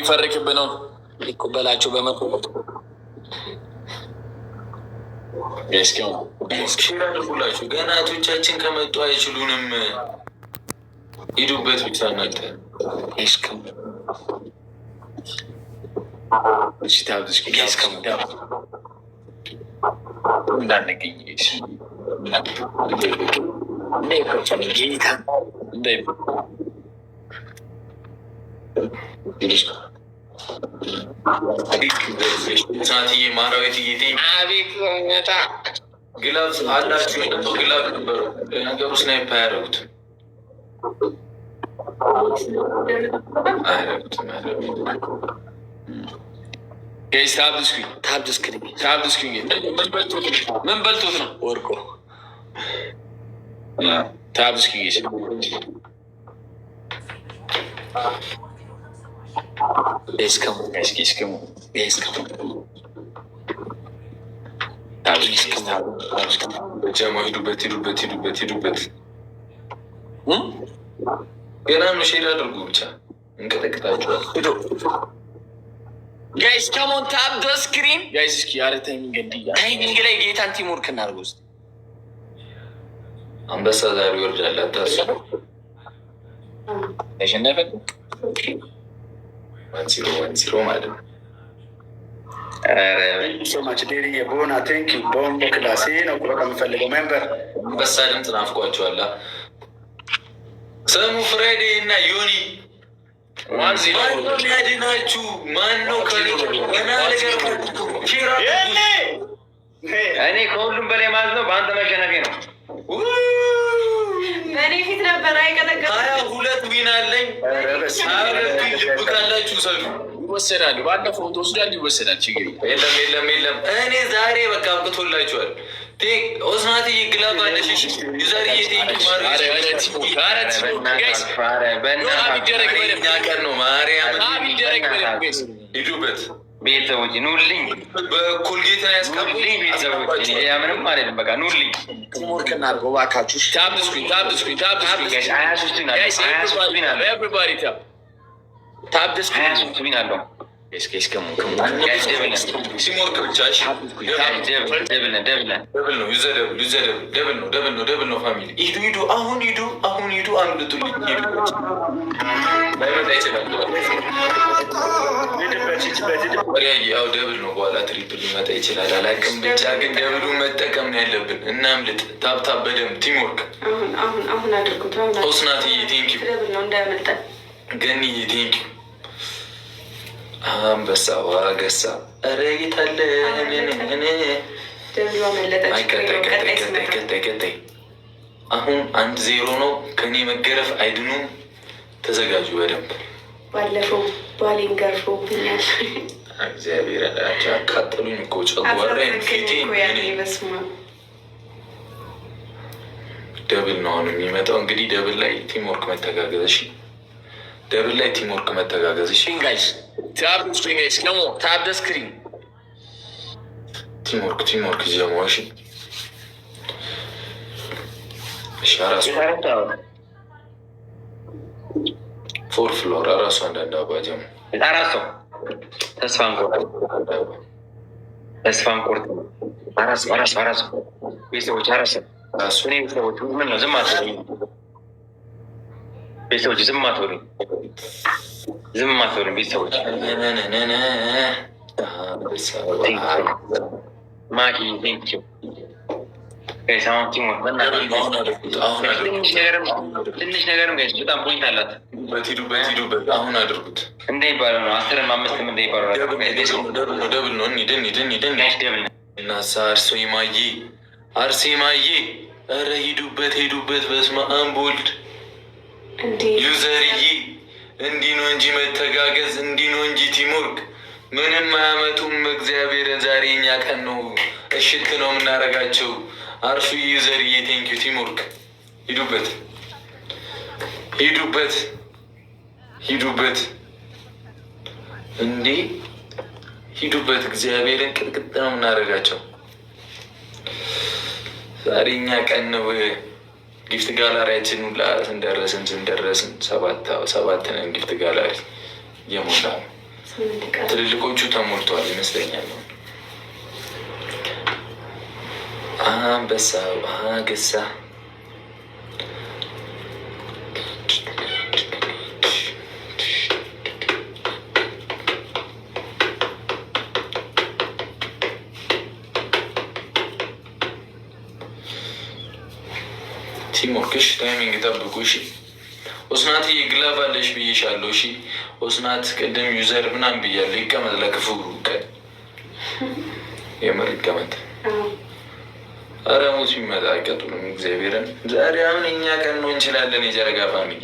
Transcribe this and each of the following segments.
ይፈርክብህ ነው ሊቆበላቸው በመጡ ያደርጉላችሁ። ገና እህቶቻችን ከመጡ አይችሉንም። ሂዱበት ብቻ እናንተ እንዳንገኝ ሳትዬ ማራዊትዬ ግላብ አላችሁ? ግላብ ነበሩ ነገሩ ስናይፕ አያደርጉትም። ምን በልቶት ነው ወርቆ ታብስኪ ሂዱበት ገና ነው። ሼር አድርጉ ብቻ እንቀጠቅጣችኋል። ጋይስ ከሞን ታብ ደ ስክሪን ጋይስ እስኪ ያረ ታይሚንግ ላይ ጌታን ቲምወርክ እናድርገው። እስኪ አንበሳ ዛሬ ይወርዳል። አታስቡ። ተሸነፈ ዋንሲሮ ማለት ነው። ሶማች ዴሪ የቦና ቴንኪ ቦምቦ ክላሴ ነው ከምፈልገው ሜምበር አንበሳ ድምፅ ናፍቋቸዋል። ስሙ ፍሬዴ እና ዮኒ ያድናችሁ። ማነው እኔ ከሁሉም በላይ ማለት ነው በአንተ መሸነፌ ነው። በእኔ ፊት ነበር አይቀጠቀጥ 22 ዊን አለኝ። 22 ልብ ካላችሁ ሰዱ ይወሰዳሉ። ባለፈው ተወስዳል ይወሰዳል። ችግር የለም። እኔ ዛሬ በቃ አብቅቶላችኋል። ኦስናት ይግላብ አለሽ ዩዘር ነው ማርያም ሂዱበት። ቤተሰቦች ኑልኝ፣ በኮልጌታ ያስቀምልኝ። ቤተሰቦች ምንም አይደለም። በቃ ኑልኝ። ቲምወርክ እናድርገው እባካችሁ። ታብስኩኝ አለው ሲሞርክ ብቻ ደብል ነው። ፋሚሊ ሂዱ። አሁን ሂዱ። አምልጡልኝ። ያው ደብል ነው። በኋላ ትሪፕል ሊመጣ ይችላል። አላውቅም። ብቻ ግን ደብሉን መጠቀም ነው ያለብን። እናምልጥ። ታብታብ በደምብ ቲምወርክ። አሁን አድርጉት። ኦስናትዬ ቴንኪው። ገኒዬ ቴንኪው። አንበሳ ዋገሳ ረይታለ ቀጣይ አሁን 1-0 ነው። ከኔ መገረፍ አይድኑም። ተዘጋጁ በደንብ። ባለፈው ባሌን ገርፎብኛል። እግዚአብሔር ያላቸው አቃጠሉኝ እኮ ጨጓራዬን ፊቴን። ደብል ነው አሁን የሚመጣው። እንግዲህ ደብል ላይ ቲምወርክ መተጋገዝ። እሺ ደብል ላይ ቲምወርክ መተጋገዝ። እሺ ጋይስ ታብ ደ ስክሪን ቲምወርክ ጀመው። እሺ አራሱ ፎር ፍሎር አራሱ አንዳንድ አባጀም አራሱ ተስፋን ቆርጥ አራሱ ቤተሰቦች ቤተሰቦች ምን ነው ዝም አትበሉኝ። ቤተሰቦች ዝም አትበሉኝ። ቤተሰቦች ማኪ ቴንኪው። ትንሽ ነገርም በጣም ፖይንት አላት። ሂዱበት። አሁን አድርጉት። እንደሚባለው ነው 10 5 እንደሚባለው ደብል ነው። ደብል እናሳ አርሴማዬ ኧረ ሂዱበት። በስመ አብ ወልድ ዩዘርዬ እንዲህ ነው እንጂ መተጋገዝ፣ እንዲህ ነው እንጂ ቲምወርክ። ምንም አያመጡም። እግዚአብሔርን ዛሬ እኛ ቀን ነው። እሽት ነው የምናደርጋቸው። አርሱ ዩዘርዬ ቴንኪው። ቲምወርክ ሂዱበት እንዴ ሂዱበት። እግዚአብሔርን ቅጥቅጥ ነው የምናደርጋቸው ዛሬ እኛ ቀን ነው። ጊፍት ጋላሪያችን ሁላ ስንደረስን 7 ነን። ጊፍት ጋላሪ እየሞላ ነው። ትልልቆቹ ተሞልተዋል ይመስለኛል። አንበሳው አገሳ ቲሞክሽ ታይሚንግ ጠብቁ። እሺ ኦስናት ግላብ አለሽ ብዬሻለሁ። እሺ ኦስናት ቅድም ዩዘር ምናምን ብያለሁ። ይቀመጥ ለክፉ ቀን የምር ይቀመጥ። ኧረ ሙት የሚመጣ አይቀጡንም። እግዚአብሔርን ዛሬ አሁን እኛ ቀን ነው እንችላለን። የጨረቃ ፋሚሊ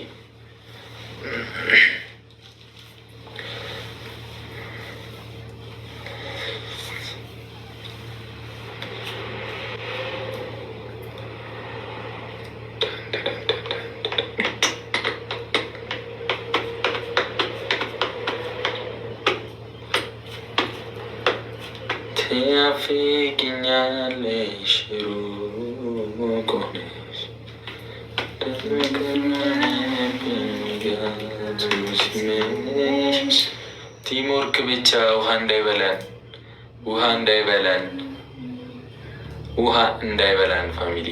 ያፍቅኛለሽ ሩቅ ሆነሽ ቲምወርክ ብቻ ውሃ እንዳይበላን ውሃ እንዳይበላን ፋሚሊ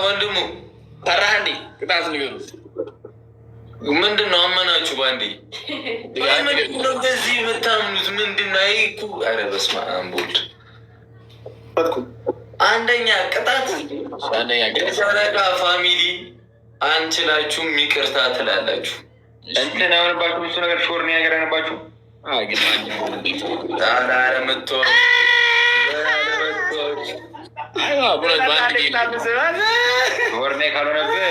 ወንድሙ ጠራህ እንዴ? ቅጣት ንገሩ። ምንድን ነው አመናችሁ? ባንዴ እንደዚህ የምታምኑት ምንድን ነው? ይኩ ኧረ በስመ አብ ወልድ። አንደኛ ቅጣት የጨረቃ ፋሚሊ አንችላችሁም ይቅርታ ትላላችሁ። እንትን አሁንባችሁ ብዙ ነገር ሾርኒ ነገር አይነባችሁ አለመቶች ወርኔ ካልሆነብህ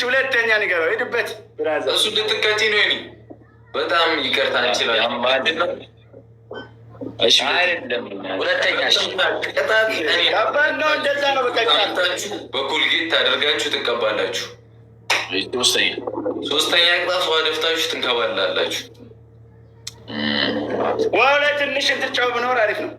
ሁለተኛ ንገረው። ሄድበት እሱ ልትቀጪ ነው። ኔ በጣም ይቅርታ እንችላለን። ሁለተኛ እንደዛ ነው። በቃታችሁ በኮልጌት ታደርጋችሁ ትቀባላችሁ። ሶስተኛ ቅጣት ውሃ ደፍታችሁ ትንከባላላችሁ። ዋው ላይ ትንሽ እንትጫው ብኖር አሪፍ ነው።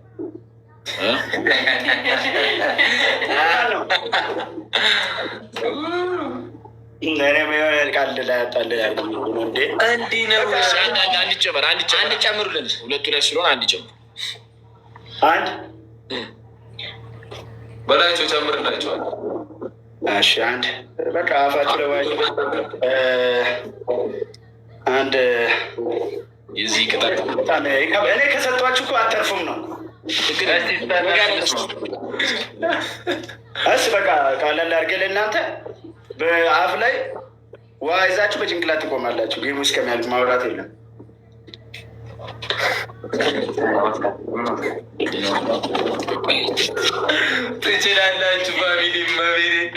አንድ ጨምሩልን። ሁለቱ ላይ ስለሆነ አንድ ጨምሩ። አንድ በላቸው ጨምርላቸዋል። እሺ አንድ በቃ አፋችሁ ለዋይ አንድ የዚህ ቅጣት እኔ ከሰጧችሁ እኮ አተርፉም ነው። እስ በቃ ቃለል አድርገን እናንተ በአፍ ላይ ውሃ ይዛችሁ በጭንቅላት ትቆማላችሁ። ጌሙ እስከሚያልቅ ማውራት የለም። ትችላላችሁ። ፋሚሊ መቤቴ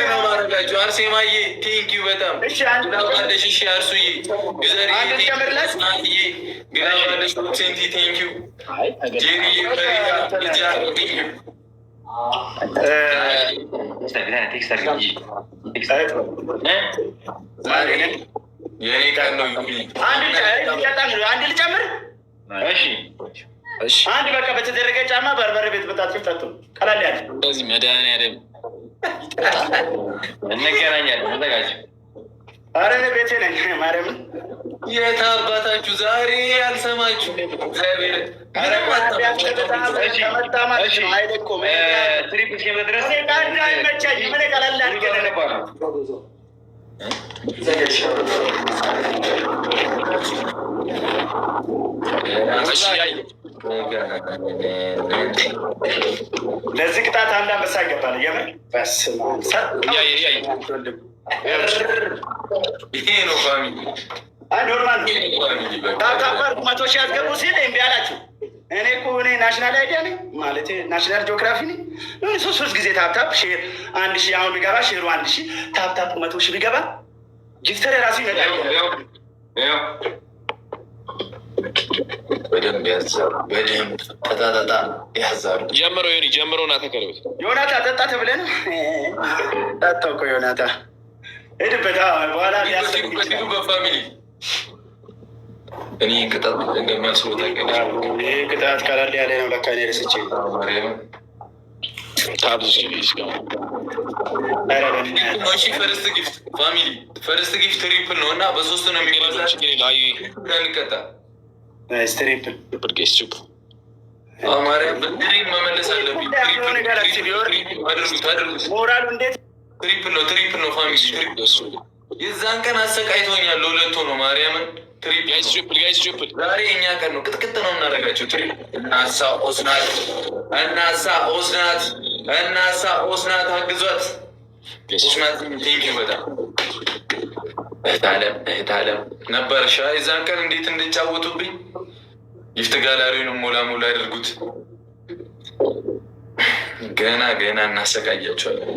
ነው ማድረጋችሁ። አርሴማዬ ቴንኪዩ በጣም ግላባለሽ። እሺ አርሱዬ ዩዘርዬ ግላባለሽ። ሴንቲ ቴንኪዩ ጄሪዬ የኔ ቀን ነው። አንድ ልጨምር። አንድ በቃ በተደረገ ጫማ በርበሬ ቤት በጣችሁ ጠጡ። ቀላል ያለ እዚህ መድኃኒዓለም እንገናኛለን። ተዘጋጅ። ኧረ እኔ ቤቴ ነኝ። ማርያምን የት አባታችሁ ዛሬ ያልሰማችሁ እግዚአብሔር አይደቆም ትሪፕ እስከመድረስ አይመቻኝ። ምን ቀላል አድርገን ለዚህ ቅጣት አንድ አንበሳ ይገባል። የምር ይሄ ነው ፋሚሊ ኖርማል ታካባር 100 ሺህ ያስገቡ ሲል እምቢ አላችሁ። እኔ እኮ እኔ ናሽናል አይዲያ ነኝ ማለት ናሽናል ጂኦግራፊ ነኝ። ሶስት ጊዜ ታፕታፕ ሼር 1000 አሁን ቢገባ ሼሩ 1000 ታፕታፕ 100 ሺህ ቢገባ ጊፍተር የራሱ ይመጣል። በደንብ ያዛሉ። በደንብ ጠጣጠጣ ያዛሉ። ጀምረው ዮኒ ጀምረው ና ተከለበት ዮናታ ጠጣ ተብለህ ነው ጠጣው እኮ ዮናታ ሄድበት በኋላ በፋሚሊ እኔ ቅጣት እንደማልስሎ ታውቂያለሽ። ይህ ቅጣት ቀለል ያለ ነው ለካ እኔ ረስቼ ፈርስት ጊፍት ፋሚሊ ፈርስት ጊፍት ትሪፕል ነው እና በሶስት ነው የሚባዛ እንቀጣ ትሪፕል ማርያም ብድሬን መመለስ አለብኝ። ሞራሉ እንዴት ትሪፕል ነው ፋሚሊ የዛን ቀን አሰቃይቶኛል። ለሁለቱ ነው ማርያምን ትሪፕል ዛሬ እኛ ቀን ነው ቅጥቅጥ ነው እናደርጋቸው። እናሳ ኦስናት አግዟት። ኦስናት ቴንኪው በጣም እህት አለም ነበር ሻ የዛን ቀን እንዴት እንድጫወቱብኝ። ጊፍት ጋላሪውን ሞላ ያደርጉት። ገና እናሰቃያቸዋለን።